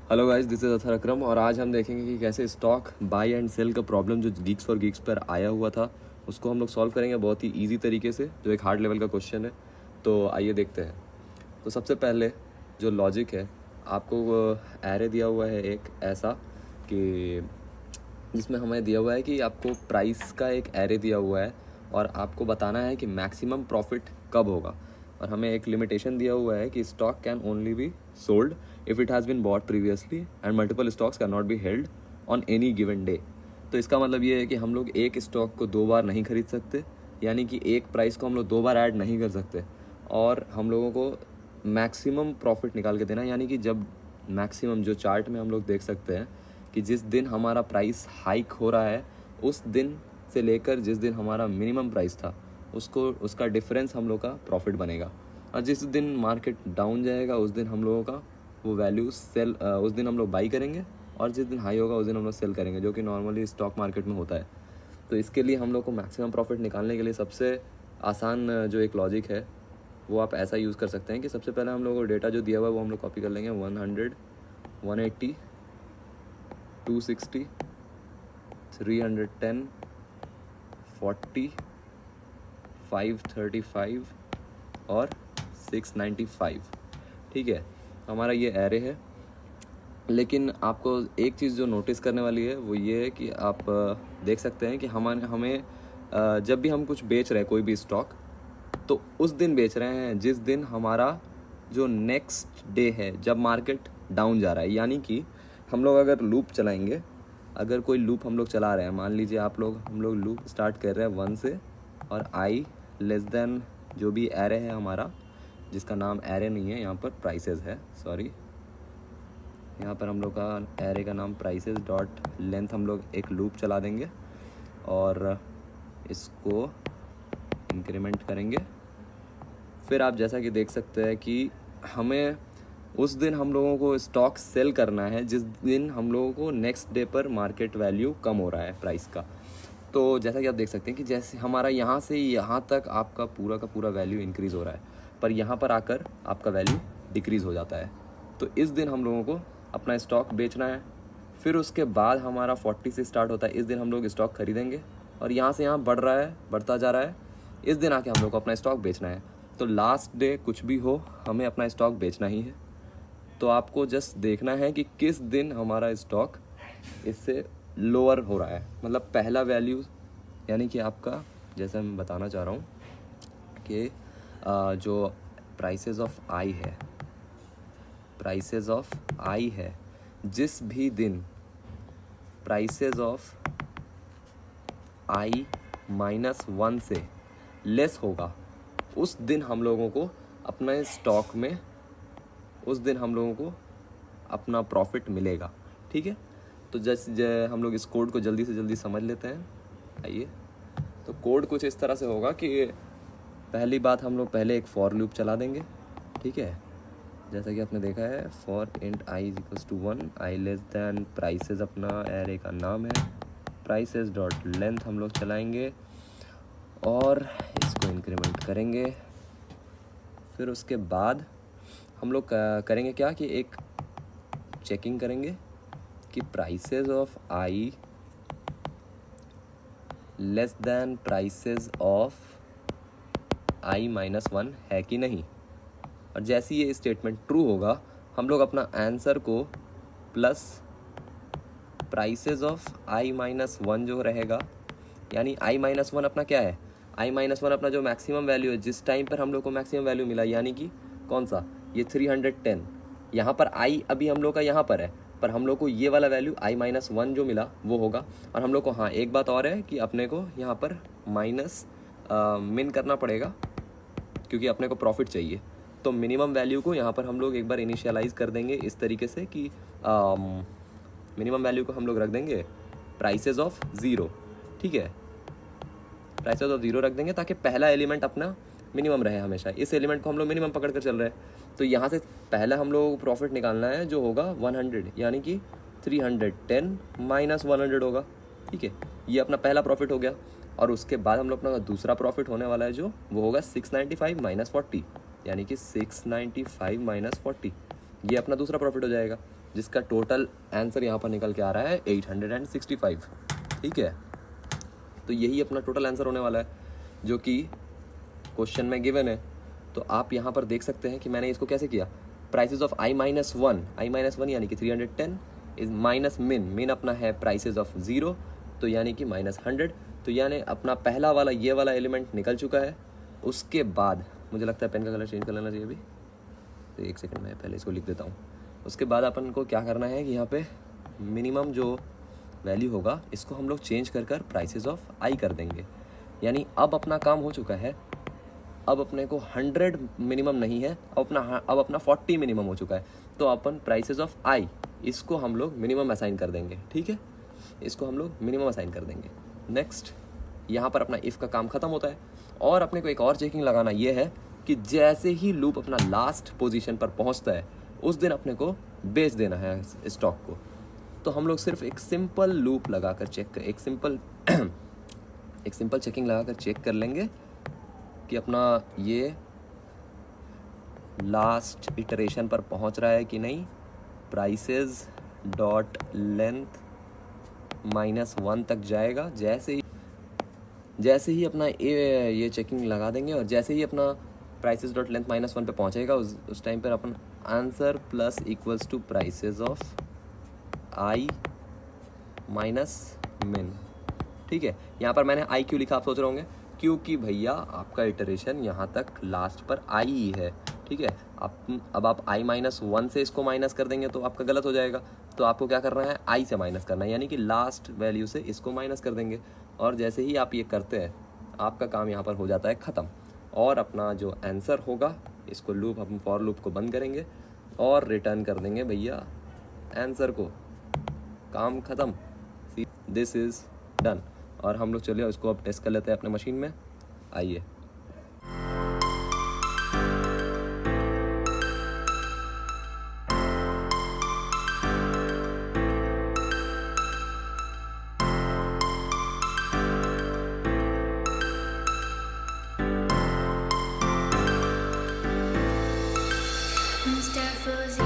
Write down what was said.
Hello guys, this is Athar Akram और आज हम देखेंगे कि कैसे स्टॉक बाय एंड सेल का प्रॉब्लम जो गीक्स फॉर गीक्स पर आया हुआ था उसको हम लोग सॉल्व करेंगे बहुत ही इजी तरीके से, जो एक हार्ड लेवल का क्वेश्चन है। तो आइए देखते हैं। तो सबसे पहले जो लॉजिक है, आपको एरे दिया हुआ है एक ऐसा कि जिसमें हमें दिया हुआ है कि आपको प्राइस का एक एरे दिया हुआ है और आपको बताना है कि मैक्सिमम प्रॉफिट कब होगा। और हमें एक लिमिटेशन दिया हुआ है कि stock can only be sold if it has been bought previously and multiple stocks can not be held on any given day. तो इसका मतलब ये है कि हम लोग एक स्टॉक को दो बार नहीं खरीद सकते, यानी कि एक प्राइस को हम लोग दो बार ऐड नहीं कर सकते। और हम लोगों को मैक्सिमम प्रॉफिट निकाल के देना, यानी कि जब मैक्सिमम जो चार्ट में हम लोग देख सकते हैं कि जिस दिन हमारा प्राइस हाइक हो रहा है उस दिन से लेकर जिस दिन हमारा मिनिमम प्राइस था उसका डिफरेंस हम लोग का प्रॉफिट बनेगा। और जिस दिन मार्केट डाउन जाएगा उस दिन हम लोगों का वो वैल्यू सेल, उस दिन हम लोग बाई करेंगे और जिस दिन हाई होगा उस दिन हम लोग सेल करेंगे, जो कि नॉर्मली स्टॉक मार्केट में होता है। तो इसके लिए हम लोग को मैक्सिमम प्रॉफिट निकालने के लिए सबसे आसान जो एक लॉजिक है वो आप ऐसा यूज़ कर सकते हैं कि सबसे पहले हम लोग को डेटा जो दिया हुआ है वो हम लोग कॉपी कर लेंगे। 100, 180, 260, 310, 40, 535 और 695। ठीक है, हमारा ये एरे है। लेकिन आपको एक चीज़ जो नोटिस करने वाली है वो ये है कि आप देख सकते हैं कि हमें जब भी हम कुछ बेच रहे हैं कोई भी स्टॉक, तो उस दिन बेच रहे हैं जिस दिन हमारा जो नेक्स्ट डे है जब मार्केट डाउन जा रहा है। यानी कि हम लोग अगर लूप चलाएंगे, अगर कोई लूप हम लोग चला रहे हैं, मान लीजिए हम लोग लूप स्टार्ट कर रहे हैं 1 से और आई लेस देन जो भी एरे है हमारा, जिसका नाम एरे नहीं है, यहाँ पर प्राइसेस है, सॉरी, यहाँ पर हम लोग का एरे का नाम प्राइसेस डॉट लेंथ, हम लोग एक लूप चला देंगे और इसको इंक्रीमेंट करेंगे। फिर आप जैसा कि देख सकते हैं कि हमें उस दिन हम लोगों को स्टॉक सेल करना है जिस दिन हम लोगों को नेक्स्ट डे पर मार्केट वैल्यू कम हो रहा है प्राइस का। तो जैसा कि आप देख सकते हैं कि जैसे हमारा यहाँ से यहाँ तक आपका पूरा का पूरा वैल्यू इंक्रीज़ हो रहा है, पर यहाँ पर आकर आपका वैल्यू डिक्रीज़ हो जाता है। तो इस दिन हम लोगों को अपना स्टॉक बेचना है। फिर उसके बाद हमारा 40 से स्टार्ट होता है, इस दिन हम लोग स्टॉक खरीदेंगे और यहाँ से यहाँ बढ़ रहा है, बढ़ता जा रहा है, इस दिन आके हम लोग को अपना स्टॉक बेचना है। तो लास्ट डे कुछ भी हो हमें अपना स्टॉक बेचना ही है। तो आपको जस्ट देखना है कि किस दिन हमारा स्टॉक इससे लोअर हो रहा है, मतलब पहला वैल्यू, यानी कि आपका, जैसे मैं बताना चाह रहा हूँ कि जो प्राइसेस ऑफ आई है, जिस भी दिन प्राइसेस ऑफ आई -1 से लेस होगा उस दिन हम लोगों को अपने स्टॉक में, उस दिन हम लोगों को अपना प्रॉफिट मिलेगा। ठीक है, तो जैसे हम लोग इस कोड को जल्दी से जल्दी समझ लेते हैं। आइए, तो कोड कुछ इस तरह से होगा कि पहली बात हम लोग पहले एक फॉर लूप चला देंगे। ठीक है, जैसा कि आपने देखा है, for int i is equals to 1, i less than prices अपना एरे का नाम है, प्राइसेस डॉट लेंथ हम लोग चलाएंगे और इसको इंक्रीमेंट करेंगे। फिर उसके बाद हम लोग करेंगे क्या कि एक चेकिंग करेंगे कि prices of i less than prices of i -1 है कि नहीं। और जैसे ये स्टेटमेंट ट्रू होगा हम लोग अपना आंसर को प्लस प्राइसेस ऑफ आई -1 जो रहेगा, यानी आई -1 अपना क्या है, आई -1 अपना जो मैक्सिमम वैल्यू है, जिस टाइम पर हम लोग को मैक्सिमम वैल्यू मिला, यानी कि कौन सा, ये 310। यहाँ पर आई अभी हम लोग का यहाँ पर है, पर हम लोग को ये वाला वैल्यू आई -1 जो मिला वो होगा। और हम लोग को, हाँ, एक बात और है कि अपने को यहाँ पर माइनस मिन करना पड़ेगा क्योंकि अपने को प्रॉफिट चाहिए। तो मिनिमम वैल्यू को यहाँ पर हम लोग एक बार इनिशियलाइज कर देंगे इस तरीके से कि मिनिमम वैल्यू को हम लोग रख देंगे प्राइसेस ऑफ 0। ठीक है, प्राइसेस ऑफ 0 रख देंगे ताकि पहला एलिमेंट अपना मिनिमम रहे हमेशा। इस एलिमेंट को हम लोग मिनिमम पकड़ कर चल रहे हैं। तो यहाँ से पहला हम लोग प्रॉफिट निकालना है जो होगा 100, यानी कि 310 -100 होगा। ठीक है, ये अपना पहला प्रॉफिट हो गया। और उसके बाद हम लोग अपना दूसरा प्रॉफिट होने वाला है जो वो होगा 695 -40, यानी कि 695 -40, ये अपना दूसरा प्रॉफिट हो जाएगा। जिसका टोटल आंसर यहाँ पर निकल के आ रहा है 865। ठीक है, तो यही अपना टोटल आंसर होने वाला है जो कि क्वेश्चन में गिवन है। तो आप यहाँ पर देख सकते हैं कि मैंने इसको कैसे किया, प्राइसेस ऑफ i-1 यानी कि 310 इज माइनस मिन अपना है प्राइसेस ऑफ 0, तो यानी कि -100। तो यानी अपना पहला वाला ये वाला एलिमेंट निकल चुका है। उसके बाद मुझे लगता है पेन का कलर चेंज कर लेना चाहिए अभी, तो एक सेकंड में पहले इसको लिख देता हूँ। उसके बाद अपन को क्या करना है कि यहाँ पे मिनिमम जो वैल्यू होगा इसको हम लोग चेंज कर प्राइसेस ऑफ आई कर देंगे। यानी अब अपना काम हो चुका है। अब अपने को 100 मिनिमम नहीं है, अब अपना 40 मिनिमम हो चुका है। तो अपन प्राइसेस ऑफ आई इसको हम लोग मिनिमम असाइन कर देंगे। ठीक है, इसको हम लोग मिनिमम असाइन कर देंगे। नेक्स्ट यहाँ पर अपना इफ़ का काम ख़त्म होता है और अपने को एक और चेकिंग लगाना ये है कि जैसे ही लूप अपना लास्ट पोजीशन पर पहुँचता है उस दिन अपने को बेच देना है स्टॉक को। तो हम लोग सिर्फ एक सिंपल लूप लगाकर एक सिंपल चेकिंग लगाकर चेक कर लेंगे कि अपना ये लास्ट इटरेशन पर पहुंच रहा है कि नहीं। प्राइसेस डॉट लेंथ -1 तक जाएगा। जैसे ही अपना ये चेकिंग लगा देंगे और जैसे ही अपना प्राइसेस डॉट लेंथ -1 पे पहुंचेगा उस टाइम पर अपन answer plus equals to prices of i minus min. ठीक है, यहाँ पर मैंने आई क्यों लिखा आप सोच रहे होंगे, क्योंकि भैया आपका इटरेशन यहाँ तक लास्ट पर आई ही है। ठीक है, अब आप i-1 से इसको माइनस कर देंगे तो आपका गलत हो जाएगा। तो आपको क्या करना है, i से माइनस करना है, यानी कि लास्ट वैल्यू से इसको माइनस कर देंगे। और जैसे ही आप ये करते हैं आपका काम यहाँ पर हो जाता है ख़त्म। और अपना जो आंसर होगा इसको हम फॉर लूप को बंद करेंगे और रिटर्न कर देंगे भैया आंसर को। काम ख़त्म, दिस इज़ डन। और हम लोग चलिए उसको अब टेस्ट कर लेते हैं अपने मशीन में। आइए, Mr. Frozen.